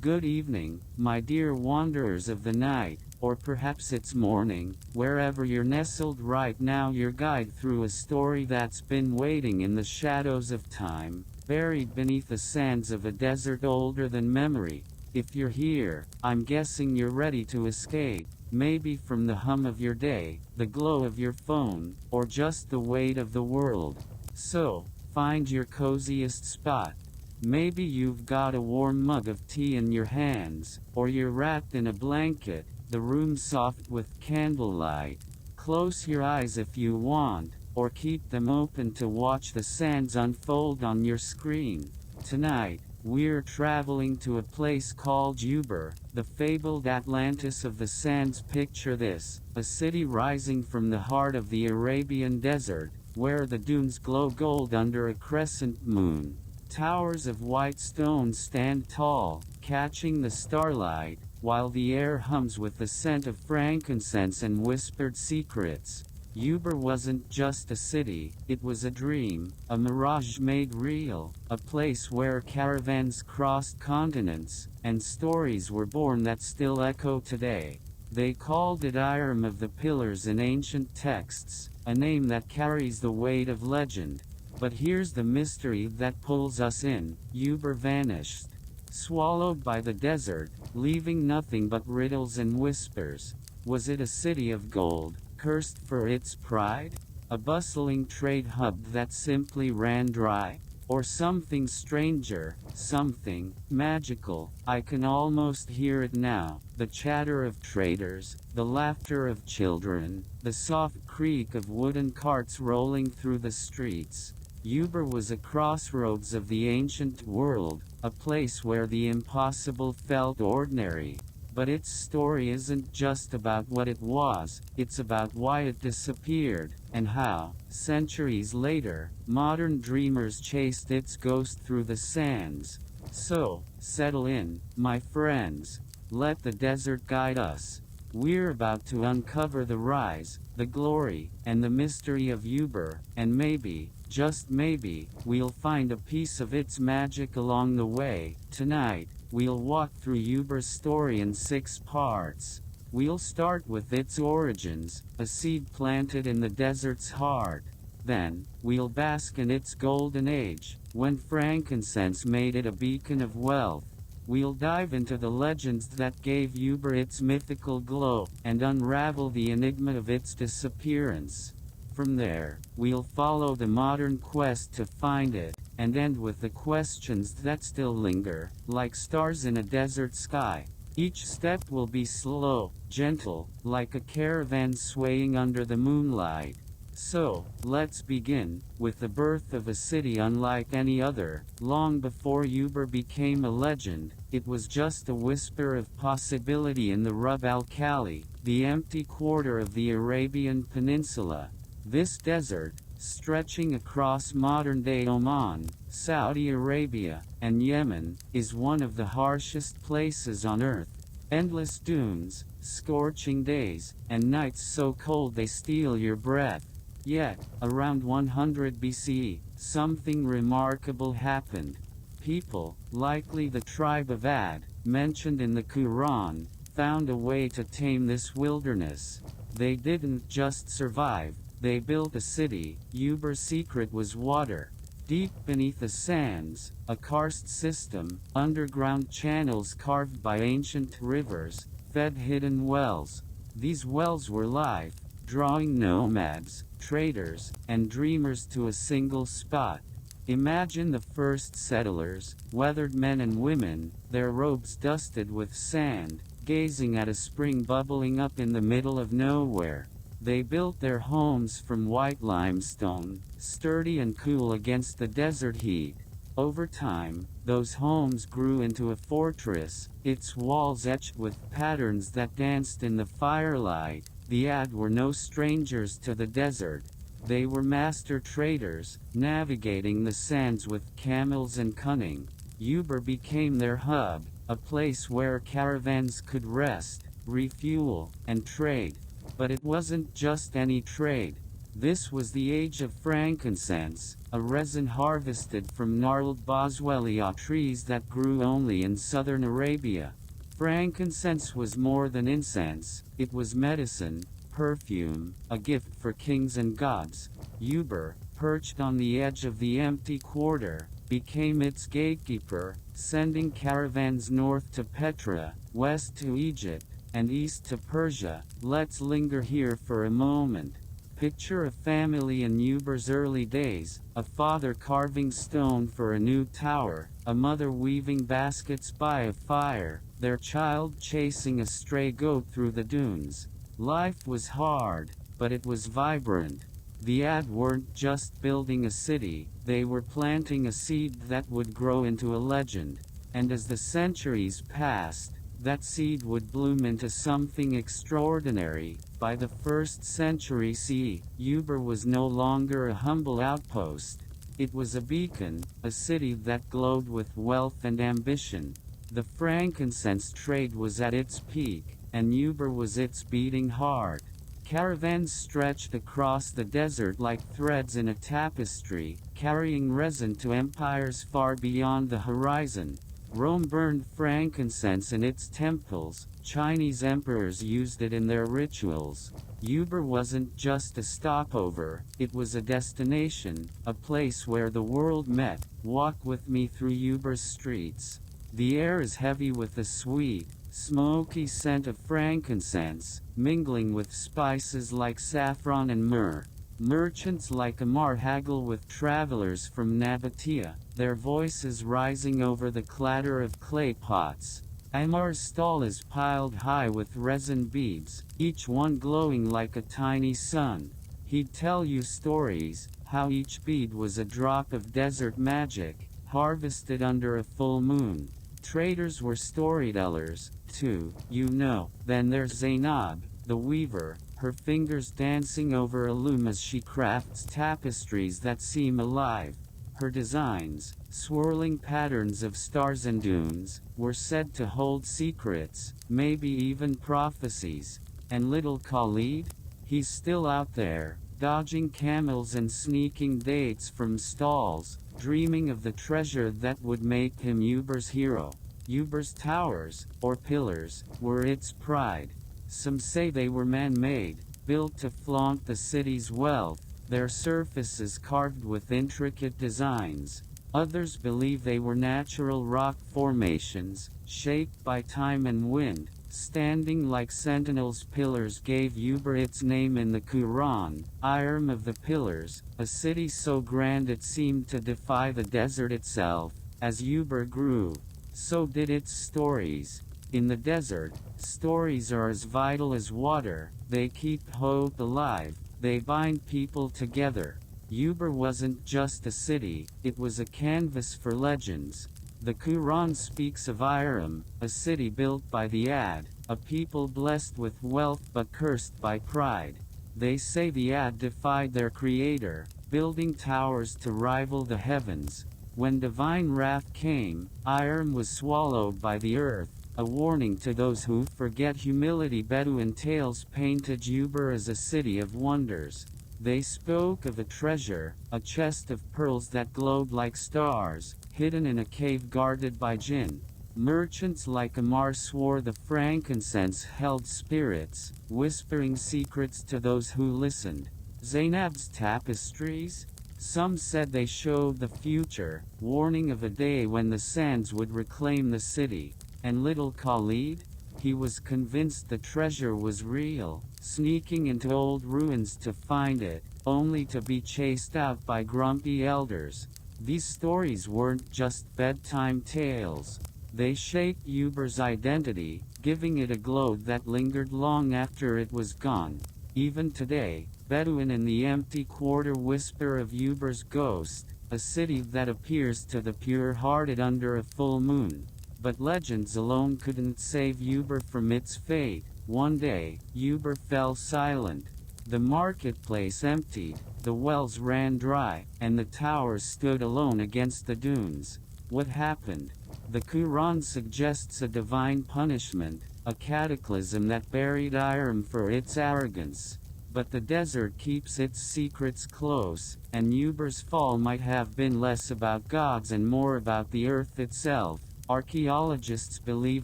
Good evening, my dear wanderers of the night, or perhaps it's morning, wherever you're nestled right now. Your guide through a story that's been waiting in the shadows of time, buried beneath the sands of a desert older than memory. If you're here, I'm guessing you're ready to escape, maybe from the hum of your day, the glow of your phone, or just the weight of the world. So, find your coziest spot. Maybe you've got a warm mug of tea in your hands, or you're wrapped in a blanket, the room soft with candlelight. Close your eyes if you want, or keep them open to watch the sands unfold on your screen. Tonight, we're traveling to a place called Ubar, the fabled Atlantis of the sands. Picture this, a city rising from the heart of the Arabian desert, where the dunes glow gold under a crescent moon. Towers of white stone stand tall, catching the starlight, while the air hums with the scent of frankincense and whispered secrets. Ubar wasn't just a city, it was a dream, a mirage made real, a place where caravans crossed continents, and stories were born that still echo today. They called it Iram of the Pillars in ancient texts, a name that carries the weight of legend. But here's the mystery that pulls us in. Ubar vanished, swallowed by the desert, leaving nothing but riddles and whispers. Was it a city of gold, cursed for its pride? A bustling trade hub that simply ran dry? Or something stranger, something magical? I can almost hear it now, the chatter of traders, the laughter of children, the soft creak of wooden carts rolling through the streets. Ubar was a crossroads of the ancient world, a place where the impossible felt ordinary. But its story isn't just about what it was, it's about why it disappeared, and how, centuries later, modern dreamers chased its ghost through the sands. So, settle in, my friends. Let the desert guide us. We're about to uncover the rise, the glory, and the mystery of Ubar, and maybe, just maybe, we'll find a piece of its magic along the way. Tonight, we'll walk through Ubar's story in 6 parts. We'll start with its origins, a seed planted in the desert's heart. Then, we'll bask in its golden age, when frankincense made it a beacon of wealth. We'll dive into the legends that gave Ubar its mythical glow, and unravel the enigma of its disappearance. From there, we'll follow the modern quest to find it, and end with the questions that still linger, like stars in a desert sky. Each step will be slow, gentle, like a caravan swaying under the moonlight. So, let's begin, with the birth of a city unlike any other. Long before Ubar became a legend, it was just a whisper of possibility in the Rub al-Khali, the empty quarter of the Arabian Peninsula. This desert, stretching across modern-day Oman, Saudi Arabia, and Yemen, is one of the harshest places on earth. Endless dunes, scorching days, and nights so cold they steal your breath. Yet, around 100 BCE, something remarkable happened. People, likely the tribe of Ad, mentioned in the Quran, found a way to tame this wilderness. They didn't just survive, they built a city. Ubar's secret was water. Deep beneath the sands, a karst system, underground channels carved by ancient rivers, fed hidden wells. These wells were life, drawing nomads, traders, and dreamers to a single spot. Imagine the first settlers, weathered men and women, their robes dusted with sand, gazing at a spring bubbling up in the middle of nowhere. They built their homes from white limestone, sturdy and cool against the desert heat. Over time, those homes grew into a fortress, its walls etched with patterns that danced in the firelight. The Ad were no strangers to the desert. They were master traders, navigating the sands with camels and cunning. Ubar became their hub, a place where caravans could rest, refuel, and trade. But it wasn't just any trade. This was the age of frankincense, a resin harvested from gnarled boswellia trees that grew only in southern Arabia. Frankincense was more than incense, it was medicine, perfume, a gift for kings and gods. Ubar, perched on the edge of the empty quarter, became its gatekeeper, sending caravans north to Petra, west to Egypt, and east to Persia. Let's linger here for a moment. Picture a family in Ubar's early days, a father carving stone for a new tower, a mother weaving baskets by a fire, their child chasing a stray goat through the dunes. Life was hard, but it was vibrant. The Ad weren't just building a city, they were planting a seed that would grow into a legend. And as the centuries passed, that seed would bloom into something extraordinary. By the 1st century CE, Ubar was no longer a humble outpost. It was a beacon, a city that glowed with wealth and ambition. The frankincense trade was at its peak, and Ubar was its beating heart. Caravans stretched across the desert like threads in a tapestry, carrying resin to empires far beyond the horizon. Rome burned frankincense in its temples, Chinese emperors used it in their rituals. Ubar wasn't just a stopover, it was a destination, a place where the world met. Walk with me through Ubar's streets. The air is heavy with the sweet, smoky scent of frankincense, mingling with spices like saffron and myrrh. Merchants like Amar haggle with travelers from Nabatea, their voices rising over the clatter of clay pots. Amar's stall is piled high with resin beads, each one glowing like a tiny sun. He'd tell you stories, how each bead was a drop of desert magic, harvested under a full moon. Traders were storytellers, too, you know. Then there's Zainab, the weaver, her fingers dancing over a loom as she crafts tapestries that seem alive. Her designs, swirling patterns of stars and dunes, were said to hold secrets, maybe even prophecies. And little Khalid? He's still out there, dodging camels and sneaking dates from stalls, dreaming of the treasure that would make him Ubar's hero. Ubar's towers, or pillars, were its pride. Some say they were man-made, built to flaunt the city's wealth, their surfaces carved with intricate designs. Others believe they were natural rock formations, shaped by time and wind, standing like sentinels. Pillars gave Ubar its name in the Quran, Irem of the Pillars, a city so grand it seemed to defy the desert itself. As Ubar grew, so did its stories. In the desert, stories are as vital as water, they keep hope alive, they bind people together. Ubar wasn't just a city, it was a canvas for legends. The Quran speaks of Irem, a city built by the Ad, a people blessed with wealth but cursed by pride. They say the Ad defied their creator, building towers to rival the heavens. When divine wrath came, Irem was swallowed by the earth, a warning to those who forget humility. Bedouin tales painted Ubar as a city of wonders. They spoke of a treasure, a chest of pearls that glowed like stars, hidden in a cave guarded by jinn. Merchants like Amar swore the frankincense held spirits, whispering secrets to those who listened. Zainab's tapestries? Some said they showed the future, warning of a day when the sands would reclaim the city. And little Khalid? He was convinced the treasure was real, sneaking into old ruins to find it, only to be chased out by grumpy elders. These stories weren't just bedtime tales. They shaped Ubar's identity, giving it a glow that lingered long after it was gone. Even today, Bedouin in the empty quarter whisper of Ubar's ghost, a city that appears to the pure-hearted under a full moon. But legends alone couldn't save Ubar from its fate. One day, Ubar fell silent. The marketplace emptied, the wells ran dry, and the towers stood alone against the dunes. What happened? The Quran suggests a divine punishment, a cataclysm that buried Irem for its arrogance. But the desert keeps its secrets close, and Ubar's fall might have been less about gods and more about the earth itself. Archaeologists believe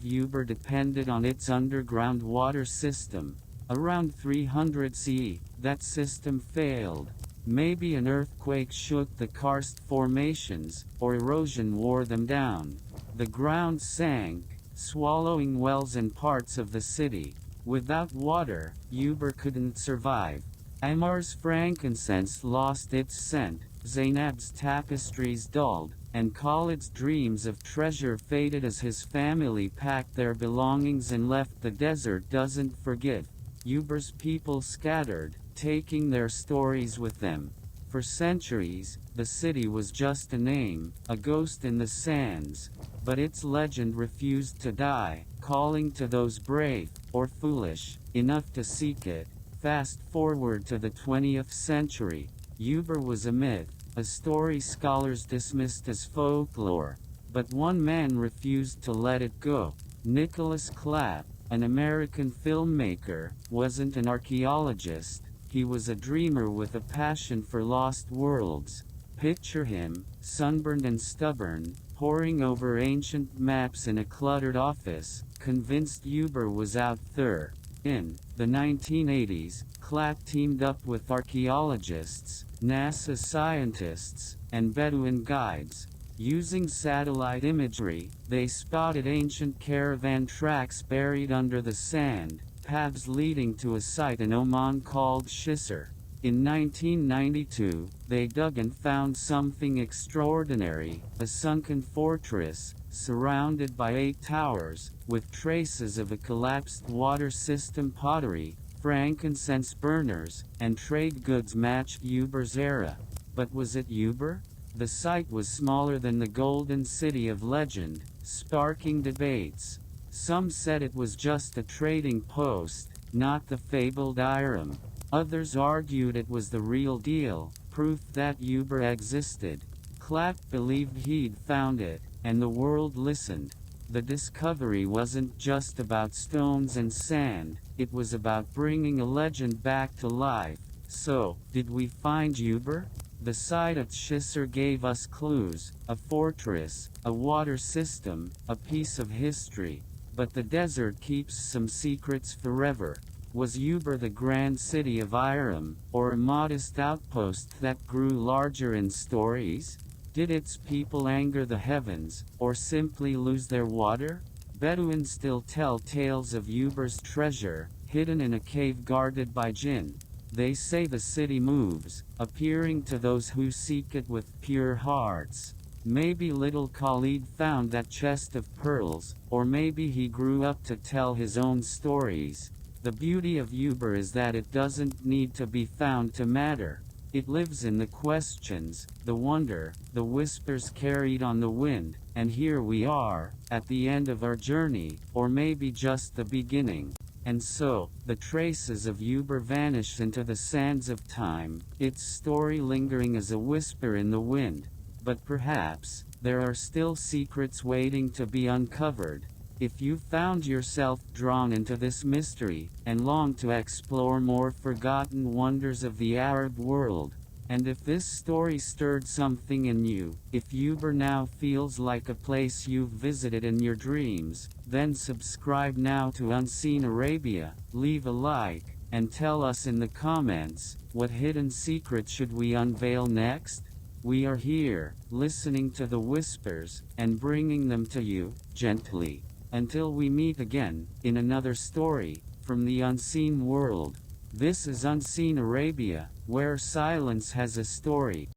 Ubar depended on its underground water system. Around 300 CE, that system failed. Maybe an earthquake shook the karst formations, or erosion wore them down. The ground sank, swallowing wells and parts of the city. Without water, Ubar couldn't survive. Amar's frankincense lost its scent, Zainab's tapestries dulled, and Khalid's dreams of treasure faded as his family packed their belongings and left the desert. Doesn't forget. Ubar's people scattered, taking their stories with them. For centuries, the city was just a name, a ghost in the sands. But its legend refused to die, calling to those brave, or foolish, enough to seek it. Fast forward to the 20th century. Ubar was a myth, a story scholars dismissed as folklore. But one man refused to let it go. Nicholas Clapp, an American filmmaker, wasn't an archaeologist. He was a dreamer with a passion for lost worlds. Picture him, sunburned and stubborn, poring over ancient maps in a cluttered office, convinced Ubar was out there. In the 1980s, Clapp teamed up with archaeologists, NASA scientists, and Bedouin guides. Using satellite imagery, they spotted ancient caravan tracks buried under the sand, paths leading to a site in Oman called Shisar. In 1992, they dug and found something extraordinary, a sunken fortress, surrounded by 8 towers, with traces of a collapsed water system. Pottery, frankincense burners, and trade goods matched Ubar's era. But was it Ubar? The site was smaller than the Golden City of legend, sparking debates. Some said it was just a trading post, not the fabled Iram. Others argued it was the real deal, proof that Ubar existed. Clapp believed he'd found it, and the world listened. The discovery wasn't just about stones and sand, it was about bringing a legend back to life. So, did we find Ubar? The site at Shisar gave us clues, a fortress, a water system, a piece of history. But the desert keeps some secrets forever. Was Ubar the grand city of Iram, or a modest outpost that grew larger in stories? Did its people anger the heavens, or simply lose their water? Bedouins still tell tales of Ubar's treasure, hidden in a cave guarded by jinn. They say the city moves, appearing to those who seek it with pure hearts. Maybe little Khalid found that chest of pearls, or maybe he grew up to tell his own stories. The beauty of Ubar is that it doesn't need to be found to matter. It lives in the questions, the wonder, the whispers carried on the wind, and here we are, at the end of our journey, or maybe just the beginning. And so, the traces of Ubar vanish into the sands of time, its story lingering as a whisper in the wind. But perhaps, there are still secrets waiting to be uncovered. If you found yourself drawn into this mystery, and long to explore more forgotten wonders of the Arab world, and if this story stirred something in you, if Ubar now feels like a place you've visited in your dreams, then subscribe now to Unseen Arabia, leave a like, and tell us in the comments, what hidden secret should we unveil next? We are here, listening to the whispers, and bringing them to you, gently. Until we meet again, in another story, from the unseen world. This is Unseen Arabia, where silence has a story.